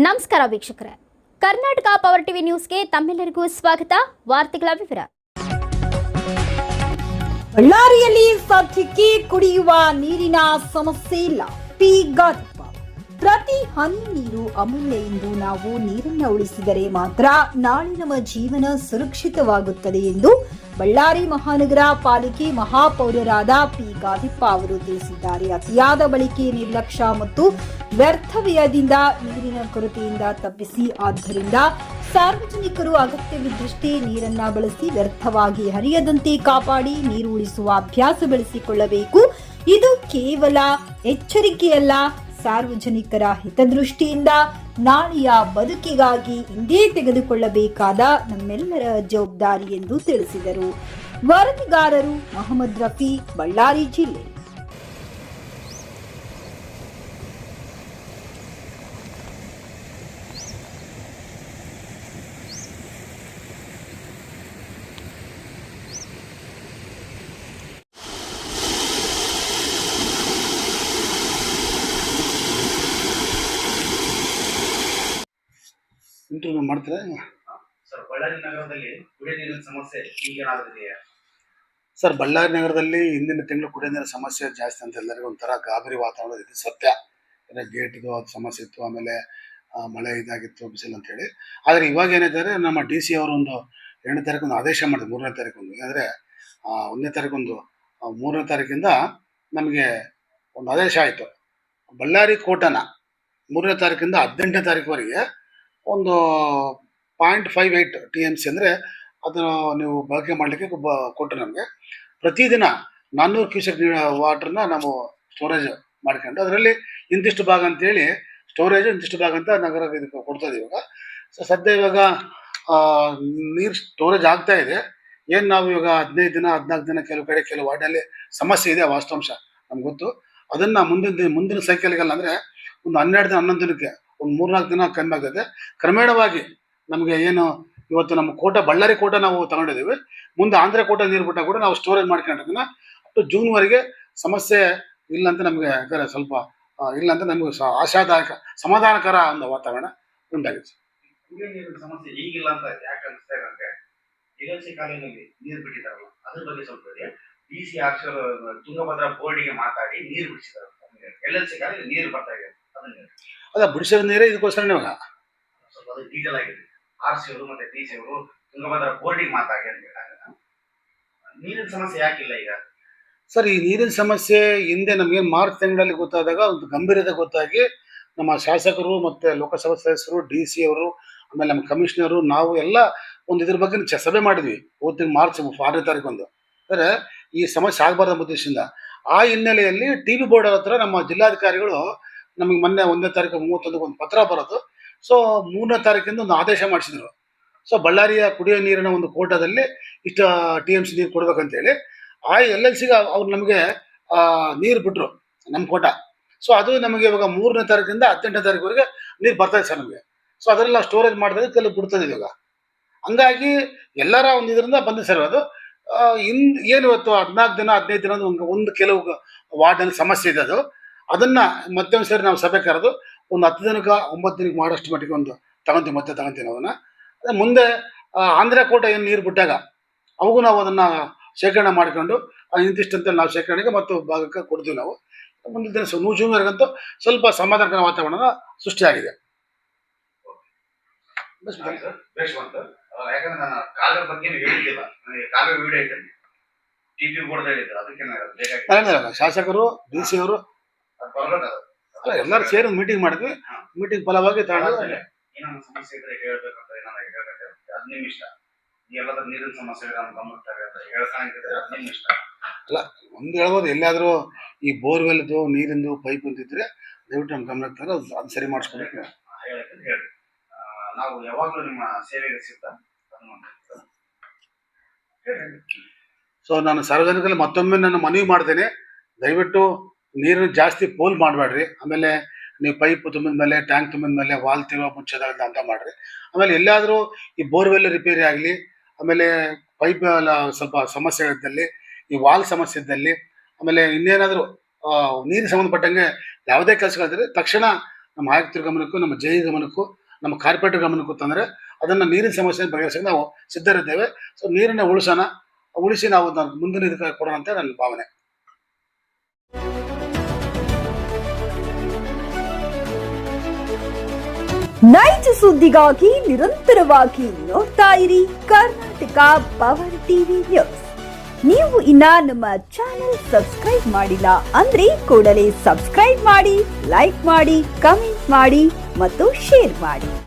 ನಮಸ್ಕಾರ ವೀಕ್ಷಕರೇ, Karnataka power TV ನ್ಯೂಸ್ಗೆ ತಮ್ಮೆಲ್ಲರಿಗೂ ಸ್ವಾಗತ. ವಾರ್ತೆಗಳ ವಿವರ. ಬಳ್ಳಾರಿಯಲ್ಲಿ ಸದ್ಯಕ್ಕೆ ಕುಡಿಯುವ ನೀರಿನ ಸಮಸ್ಯೆ ಇಲ್ಲ. ಪಿ ಗಾದಪ್ಪ, ಪ್ರತಿ ಹನಿ ನೀರು ಅಮೂಲ್ಯ ಎಂದು ನಾವು ನೀರನ್ನು ಉಳಿಸಿದರೆ ಮಾತ್ರ ನಾಳೆ ನಮ್ಮ ಜೀವನ ಸುರಕ್ಷಿತವಾಗುತ್ತದೆ ಎಂದು ಬಳ್ಳಾರಿ ಮಹಾನಗರ ಪಾಲಿಕೆ ಮಹಾಪೌರರಾದ ಪಿ ಗಾದಪ್ಪ ಅವರು ತಿಳಿಸಿದ್ದಾರೆ. ಅತಿಯಾದ ಬಳಕೆ, ನಿರ್ಲಕ್ಷ್ಯ ಮತ್ತು ವ್ಯರ್ಥ ವ್ಯಯದಿಂದ ನೀರಿನ ಕೊರತೆಯಿಂದ ತಪ್ಪಿಸಿ, ಆದ್ದರಿಂದ ಸಾರ್ವಜನಿಕರು ಅಗತ್ಯವಿದ್ದಷ್ಟೇ ನೀರನ್ನ ಬಳಸಿ ವ್ಯರ್ಥವಾಗಿ ಹರಿಯದಂತೆ ಕಾಪಾಡಿ ನೀರು ಉಳಿಸುವ ಅಭ್ಯಾಸ ಬೆಳೆಸಿಕೊಳ್ಳಬೇಕು. ಇದು ಕೇವಲ ಎಚ್ಚರಿಕೆಯಲ್ಲ, ಸಾರ್ವಜನಿಕರ ಹಿತದೃಷ್ಟಿಯಿಂದ ನಾಳೆಯ ಬದುಕಿಗಾಗಿ ಇಂದೇ ತೆಗೆದುಕೊಳ್ಳಬೇಕಾದ ನಮ್ಮೆಲ್ಲರ ಜವಾಬ್ದಾರಿ ಎಂದು ತಿಳಿಸಿದರು. ವರದಿಗಾರರು ಮೊಹಮ್ಮದ್ ರಫಿ, ಬಳ್ಳಾರಿ ಜಿಲ್ಲೆ. ಇಂಟರ್ವ್ಯೂ ಮಾಡ್ತಾರೆ ಸರ್. ಬಳ್ಳಾರಿ ನಗರದಲ್ಲಿ ಕುಡಿಯ ನೀರಿನ ಸಮಸ್ಯೆ ಈಗೇನಾದರೂ ಇದೆಯಾ ಸರ್? ಬಳ್ಳಾರಿ ನಗರದಲ್ಲಿ ಹಿಂದಿನ ತಿಂಗಳು ಕುಡಿಯ ನೀರಿನ ಸಮಸ್ಯೆ ಜಾಸ್ತಿ ಅಂತ ಎಲ್ಲರಿಗೂ ಒಂಥರ ಗಾಬರಿ ವಾತಾವರಣ ಇದೆ. ಸತ್ಯ, ಗೇಟ್ದು ಅದು ಸಮಸ್ಯೆ ಇತ್ತು, ಆಮೇಲೆ ಮಳೆ ಇದಾಗಿತ್ತು, ಬಿಸಿಲು ಅಂತೇಳಿ. ಆದರೆ ಇವಾಗ ಏನಿದ್ದಾರೆ, ನಮ್ಮ ಡಿ ಸಿ ಅವರು ಒಂದು 2ನೇ ತಾರೀಕು ಆದೇಶ ಮಾಡಿದ್ರು. 3ನೇ ತಾರೀಕು ಅಂದರೆ 1ನೇ ತಾರೀಕು 3ನೇ ತಾರೀಕಿಂದ ನಮಗೆ ಒಂದು ಆದೇಶ ಆಯಿತು. ಬಳ್ಳಾರಿ ಕೋಟನ 3ನೇ ತಾರೀಕಿಂದ 18ನೇ ತಾರೀಕುವರೆಗೆ ಒಂದು 0.58 TMC ಅಂದರೆ ಅದನ್ನು ನೀವು ಬಳಕೆ ಮಾಡಲಿಕ್ಕೆ ಕೊಟ್ಟು ನಮಗೆ ಪ್ರತಿದಿನ 400 ಕ್ಯೂಸೆಕ್ ವಾಟರ್ನ ನಾವು ಸ್ಟೋರೇಜ್ ಮಾಡ್ಕೊಂಡು ಅದರಲ್ಲಿ ಇಂತಿಷ್ಟು ಭಾಗ ಅಂತೇಳಿ ಸ್ಟೋರೇಜ್, ಇಂತಿಷ್ಟು ಭಾಗ ಅಂತ ನಗರ ಇದಕ್ಕೆ ಕೊಡ್ತಾ ಇದ್ದೀವಿ. ಇವಾಗ ಸದ್ಯ ಇವಾಗ ನೀರು ಸ್ಟೋರೇಜ್ ಆಗ್ತಾ ಇದೆ. ಏನು ನಾವು ಇವಾಗ 15 ದಿನ 14 ದಿನ ಕೆಲವು ಕಡೆ ಕೆಲವು ವಾರ್ಡಲ್ಲಿ ಸಮಸ್ಯೆ ಇದೆ, ವಾಸ್ತವಾಂಶ ನಮ್ಗೆ ಗೊತ್ತು. ಅದನ್ನು ಮುಂದಿನ ಸೈಕಲ್ಗೆಲ್ಲ ಅಂದರೆ ಒಂದು 12 ದಿನ 11 ದಿನಕ್ಕೆ ಒಂದು 3-4 ದಿನ ಕಮ್ಮಿ ಆಗ್ತದೆ. ಕ್ರಮೇಣವಾಗಿ ನಮಗೆ ಏನು ಇವತ್ತು ನಮ್ಮ ಬಳ್ಳಾರಿ ಕೋಟ ನಾವು ತಗೊಂಡಿದ್ದೀವಿ, ಮುಂದೆ ಆಂಧ್ರ ಕೋಟ ನೀರು ಬಿಟ್ಟಾಗ ಕೂಡ ನಾವು ಸ್ಟೋರೇಜ್ ಮಾಡ್ಕೊಂಡಿದ್ದನ್ನ ಅಪ್ ಟು ಜೂನ್ವರೆಗೆ ಸಮಸ್ಯೆ ಇಲ್ಲ ಅಂತ ನಮಗೆ ಸ್ವಲ್ಪ ಇಲ್ಲ ಅಂತ ನಮಗೆ ಆಶಾದಾಯಕ, ಸಮಾಧಾನಕರ ಒಂದು ವಾತಾವರಣ ಉಂಟಾಗಿದೆ. ಕುಡಿಯ ನೀರಿನ ಸಮಸ್ಯೆ ಈಗಿಲ್ಲ ಅಂತ ಯಾಕೆ ಅನಿಸ್ತಾ ಇದೆ? LLC ಕಾಲೇಜಿನಲ್ಲಿ ನೀರು ಬಿಟ್ಟಿದ್ದಾರಲ್ಲ, ಅದ್ರ ಬಗ್ಗೆ ಸ್ವಲ್ಪ DC ಆಕ್ಷರ್ ತುಂಗಭದ್ರಾ ಬೋರ್ಡಿಗೆ ಮಾತಾಡಿ ನೀರು ಬಿಡಿಸಿದ್ದಾರೆ. LLC ಕಾಲೇಜ್ ನೀರು ಬರ್ತಾ ಇದೆ, ಅದ ಬಿಡಿಸಿದ ನೀರೇ ಇದಕ್ಕೋಸ್ಕರ ಇವಾಗ ಸ್ವಲ್ಪ ಅದು ಡೀಟೇಲ್ ಆಗಿದೆ. RC ಅವರು ಮತ್ತೆ DC ಅವರು ತುಂಗಭದ್ರಾ ಬೋರ್ಡಿಗೆ ಮಾತಾಡಿ ಅಂತ ಹೇಳಿದಾಗ ನೀರಿನ ಸಮಸ್ಯೆ ಯಾಕಿಲ್ಲ ಈಗ ಸರ್? ಈ ನೀರಿನ ಸಮಸ್ಯೆ ಹಿಂದೆ ನಮಗೆ ಮಾರ್ಚ್ ತಿಂಗಳಲ್ಲಿ ಗೊತ್ತಾದಾಗ ಒಂದು ಗಂಭೀರತೆ ಗೊತ್ತಾಗಿ ನಮ್ಮ ಶಾಸಕರು ಮತ್ತು ಲೋಕಸಭಾ ಸದಸ್ಯರು, DC ಅವರು, ಆಮೇಲೆ ನಮ್ಮ ಕಮಿಷನರು, ನಾವು ಎಲ್ಲ ಒಂದು ಇದ್ರ ಬಗ್ಗೆ ಸಭೆ ಮಾಡಿದ್ವಿ. ಹೋದ ಮಾರ್ಚ್ 6ನೇ ತಾರೀಕು ಅಂದರೆ ಈ ಸಮಸ್ಯೆ ಆಗಬಾರ್ದು ಉದ್ದೇಶದಿಂದ. ಆ ಹಿನ್ನೆಲೆಯಲ್ಲಿ TV ಬೋರ್ಡ್ ಹತ್ರ ನಮ್ಮ ಜಿಲ್ಲಾಧಿಕಾರಿಗಳು ನಮಗೆ ಮೊನ್ನೆ 1ನೇ ತಾರೀಕು 31 ಒಂದು ಪತ್ರ ಬರೋದು. ಸೊ 3ನೇ ತಾರೀಕಿಂದ ಒಂದು ಆದೇಶ ಮಾಡಿಸಿದ್ರು. ಸೊ ಬಳ್ಳಾರಿಯ ಕುಡಿಯೋ ನೀರಿನ ಒಂದು ಕೋಟದಲ್ಲಿ ಇಷ್ಟು TMC ನೀರು ಕೊಡ್ಬೇಕಂತೇಳಿ ಆ LLCಗೆ ಅವ್ರು ನಮಗೆ ನೀರು ಬಿಟ್ಟರು, ನಮ್ಮ ಕೋಟ. ಸೊ ಅದು ನಮಗೆ ಇವಾಗ 3ನೇ ತಾರೀಕಿಂದ 18ನೇ ತಾರೀಕುವರೆಗೆ ನೀರು ಬರ್ತಾಯಿದೆ ಸರ್ ನಮಗೆ. ಸೊ ಅದರೆಲ್ಲ ಸ್ಟೋರೇಜ್ ಮಾಡಿದ್ರೆ ಕೆಲವು ಬಿಡ್ತದೆ ಇವಾಗ. ಹಂಗಾಗಿ ಎಲ್ಲರ ಒಂದು ಇದರಿಂದ ಬಂದಿದೆ ಸರ್ ಅದು. ಏನು ಇವತ್ತು 14 ದಿನ 15 ದಿನ ಒಂದು ಕೆಲವು ವಾರ್ಡಲ್ಲಿ ಸಮಸ್ಯೆ ಇದೆ. ಅದನ್ನು ಮತ್ತೆ ಒಂದು ಸರಿ ನಾವು ಸಭೆ ಕರೆದು ಒಂದು 10 ದಿನಕ್ಕೆ 9 ದಿನಕ್ಕೆ ಮಾಡೋಷ್ಟು ಮಟ್ಟಿಗೆ ಒಂದು ತಗೊಂತೀವಿ ಅದನ್ನು. ಅದೇ ಮುಂದೆ ಆಂಧ್ರ ಕೋಟ ಏನು ನೀರು ಬಿಟ್ಟಾಗ ಅವಾಗೂ ನಾವು ಅದನ್ನು ಶೇಖರಣೆ ಮಾಡಿಕೊಂಡು ಇಂತಿಷ್ಟಂತ ನಾವು ಶೇಖರಣೆಗೆ ಮತ್ತು ಭಾಗಕ್ಕೆ ಕೊಡ್ತೀವಿ ನಾವು. ಮುಂದಿನ ದಿನ ಜೂನ್ವರೆಗಂತೂ ಸ್ವಲ್ಪ ಸಮಾಧಾನಕರ ವಾತಾವರಣ ಸೃಷ್ಟಿಯಾಗಿದೆ. ಯಾಕಂದ್ರೆ ನಾನು ಕಾಲುವೆ ಬಗ್ಗೆ ಹೇಳಿದ್ದಿಲ್ಲ, ನನಗೆ ಕಾಲುವೆ ವಿಡಿಯೋ ಐತೆ, TV ಬೋರ್ಡ್ ಹೇಳಿದ್ರು, ಅದಕ್ಕೆ ಶಾಸಕರು, DC ಅವರು ಅಲ್ಲ ಎಲ್ಲರೂ ಸೇರಿ ಮೀಟಿಂಗ್ ಮಾಡಿದ್ವಿ. ಮೀಟಿಂಗ್ ಫಲವಾಗಿ ಏನಾದ್ರು ಸಮಸ್ಯೆ ಇದ್ರೆ ಹೇಳ್ಬೇಕಂತ ಅದು ನಿಮ್ ಇಷ್ಟ. ಎಲ್ಲಾದ್ರೂ ನೀರಿನ ಸಮಸ್ಯೆ ನಾನು ಗಮನಿಸ್ತಾರೆ ಅಂತ ಹೇಳ್ಕೊಂಡಿದ್ರೆ ಅದು ನಿಮ್ ಇಷ್ಟ. ಅಲ್ಲ, ಒಂದು ಹೇಳ್ಬೋದು, ಎಲ್ಲಾದರೂ ಈ ಬೋರ್ವೆಲ್ದು ನೀರಿಂದು ಪೈಪ್ ಅಂತಿದ್ರೆ ದಯವಿಟ್ಟು ನಮ್ಮ ಗಮನ ಇರ್ತಾರೆ, ಅದು ಸರಿ ಮಾಡಿಸ್ಕೊಬೇಕು ಹೇಳಕ್ಕೆ ಹೇಳಿ. ನಾವು ಯಾವಾಗಲೂ ನಿಮ್ಮ ಸೇವೆಗೆ ಸಿಗ್ತ. ಸೊ ನಾನು ಸಾರ್ವಜನಿಕರಲ್ಲಿ ಮತ್ತೊಮ್ಮೆ ನಾನು ಮನವಿ ಮಾಡ್ತೇನೆ, ದಯವಿಟ್ಟು ನೀರನ್ನು ಜಾಸ್ತಿ ಪೋಲ್ ಮಾಡಬೇಡ್ರಿ. ಆಮೇಲೆ ನೀವು ಪೈಪ್ ತುಂಬಿದ ಮೇಲೆ, ಟ್ಯಾಂಕ್ ತುಂಬಿದ ಮೇಲೆ ವಾಲ್ ತಿರುವ ಮುಚ್ಚೋದಾಗಲಿ ಅಂತ ಮಾಡಿರಿ. ಆಮೇಲೆ ಎಲ್ಲಾದರೂ ಈ ಬೋರ್ವೆಲ್ ರಿಪೇರಿ ಆಗಲಿ, ಆಮೇಲೆ ಪೈಪ್ ಸ್ವಲ್ಪ ಸಮಸ್ಯೆ ಇದ್ದಲ್ಲಿ, ಈ ವಾಲ್ ಸಮಸ್ಯೆ ಇದ್ದಲ್ಲಿ, ಆಮೇಲೆ ಇನ್ನೇನಾದರೂ ನೀರಿಗೆ ಸಂಬಂಧಪಟ್ಟಂಗೆ ಯಾವುದೇ ಕೆಲಸಗಳಿದ್ರೆ ತಕ್ಷಣ ನಮ್ಮ ಆಯುಕ್ತರ ಗಮನಕ್ಕೂ, ನಮ್ಮ ಜೈ ಗಮನಕ್ಕೂ, ನಮ್ಮ ಕಾರ್ಪೊರೇಟರ್ ಗಮನಕ್ಕೂ ತಂದರೆ ಅದನ್ನು ನೀರಿನ ಸಮಸ್ಯೆ ಬಗೆಹರಿಸಕ್ಕೆ ನಾವು ಸಿದ್ಧರಿದ್ದೇವೆ. ಸೊ ನೀರನ್ನು ಉಳಿಸಿ ನಾವು ಮುಂದಿನ ಇದಕ್ಕೆ ಕೊಡೋಣ ಅಂತ ನನ್ನ ಭಾವನೆ. ನೈಜ ಸುದ್ದಿಗಾಗಿ ನಿರಂತರವಾಗಿ ನೋಡ್ತಾ ಇರಿ ಕರ್ನಾಟಕ ಪವರ್ ಟಿವಿ ನ್ಯೂಸ್. ನೀವು ಇನ್ನ ನಮ್ಮ ಚಾನೆಲ್ ಸಬ್ಸ್ಕ್ರೈಬ್ ಮಾಡಿಲ್ಲ ಅಂದ್ರೆ ಕೂಡಲೇ ಸಬ್ಸ್ಕ್ರೈಬ್ ಮಾಡಿ, ಲೈಕ್ ಮಾಡಿ, ಕಮೆಂಟ್ ಮಾಡಿ ಮತ್ತು ಶೇರ್ ಮಾಡಿ.